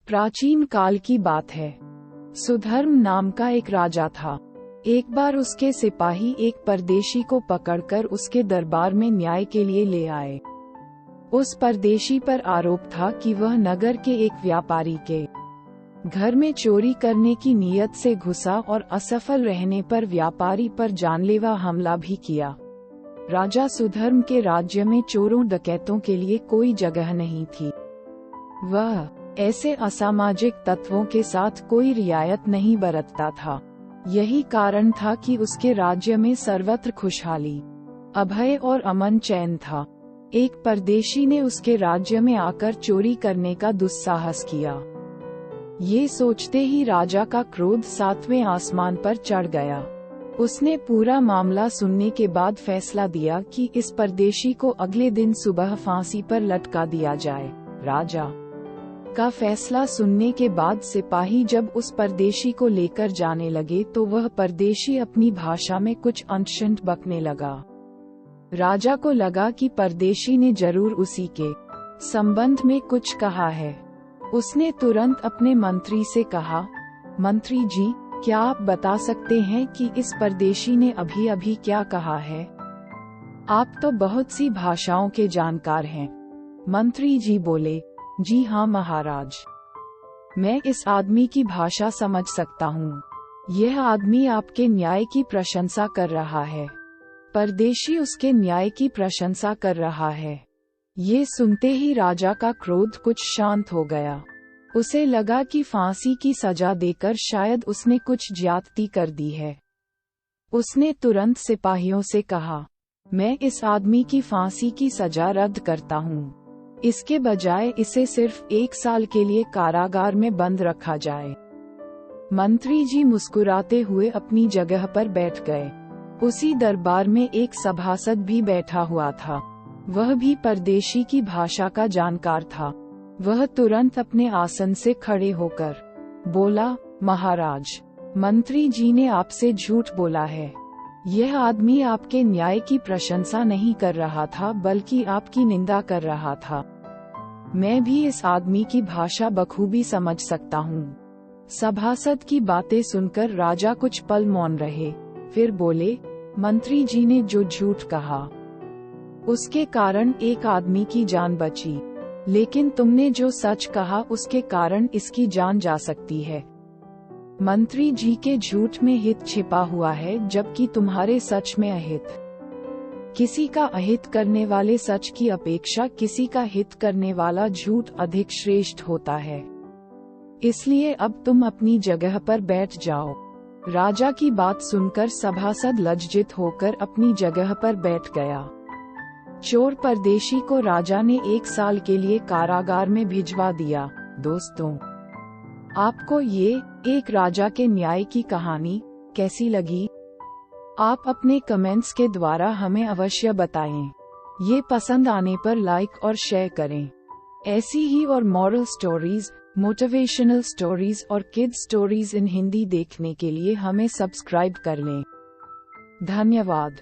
प्राचीन काल की बात है। सुधर्म नाम का एक राजा था। एक बार उसके सिपाही एक परदेशी को पकड़कर उसके दरबार में न्याय के लिए ले आए। उस परदेशी पर आरोप था कि वह नगर के एक व्यापारी के घर में चोरी करने की नीयत से घुसा और असफल रहने पर व्यापारी पर जानलेवा हमला भी किया। राजा सुधर्म के राज्य में चोरों डकैतों के लिए कोई जगह नहीं थी। वह ऐसे असामाजिक तत्वों के साथ कोई रियायत नहीं बरतता था। यही कारण था कि उसके राज्य में सर्वत्र खुशहाली, अभय और अमन चैन था। एक परदेशी ने उसके राज्य में आकर चोरी करने का दुस्साहस किया। ये सोचते ही राजा का क्रोध 7वें आसमान पर चढ़ गया। उसने पूरा मामला सुनने के बाद फैसला दिया कि इस परदेशी को अगले दिन सुबह फांसी पर लटका दिया जाए। राजा का फैसला सुनने के बाद सिपाही जब उस परदेशी को लेकर जाने लगे तो वह परदेशी अपनी भाषा में कुछ अनशंट बकने लगा। राजा को लगा कि परदेशी ने जरूर उसी के संबंध में कुछ कहा है। उसने तुरंत अपने मंत्री से कहा, मंत्री जी, क्या आप बता सकते हैं कि इस परदेशी ने अभी अभी क्या कहा है? आप तो बहुत सी भाषाओं के जानकार हैं। मंत्री जी बोले, जी हाँ महाराज, मैं इस आदमी की भाषा समझ सकता हूँ। यह आदमी आपके न्याय की प्रशंसा कर रहा है। परदेशी उसके न्याय की प्रशंसा कर रहा है। ये सुनते ही राजा का क्रोध कुछ शांत हो गया। उसे लगा कि फांसी की सजा देकर शायद उसने कुछ ज्यादती कर दी है। उसने तुरंत सिपाहियों से कहा, मैं इस आदमी की फांसी की सजा रद्द करता हूँ। इसके बजाय इसे सिर्फ 1 साल के लिए कारागार में बंद रखा जाए। मंत्री जी मुस्कुराते हुए अपनी जगह पर बैठ गए। उसी दरबार में एक सभासद भी बैठा हुआ था। वह भी परदेशी की भाषा का जानकार था। वह तुरंत अपने आसन से खड़े होकर बोला, महाराज, मंत्री जी ने आपसे झूठ बोला है। यह आदमी आपके न्याय की प्रशंसा नहीं कर रहा था बल्कि आपकी निंदा कर रहा था। मैं भी इस आदमी की भाषा बखूबी समझ सकता हूँ। सभासद की बातें सुनकर राजा कुछ पल मौन रहे, फिर बोले, मंत्री जी ने जो झूठ कहा उसके कारण एक आदमी की जान बची, लेकिन तुमने जो सच कहा उसके कारण इसकी जान जा सकती है। मंत्री जी के झूठ में हित छिपा हुआ है जबकि तुम्हारे सच में अहित। किसी का अहित करने वाले सच की अपेक्षा किसी का हित करने वाला झूठ अधिक श्रेष्ठ होता है। इसलिए अब तुम अपनी जगह पर बैठ जाओ। राजा की बात सुनकर सभासद लज्जित होकर अपनी जगह पर बैठ गया। चोर परदेशी को राजा ने 1 साल के लिए कारागार में भिजवा दिया। दोस्तों, आपको ये एक राजा के न्याय की कहानी कैसी लगी? आप अपने कमेंट्स के द्वारा हमें अवश्य बताएं। ये पसंद आने पर लाइक और शेयर करें। ऐसी ही और मॉरल स्टोरीज, मोटिवेशनल स्टोरीज और किड्स स्टोरीज इन हिंदी देखने के लिए हमें सब्सक्राइब कर लें। धन्यवाद।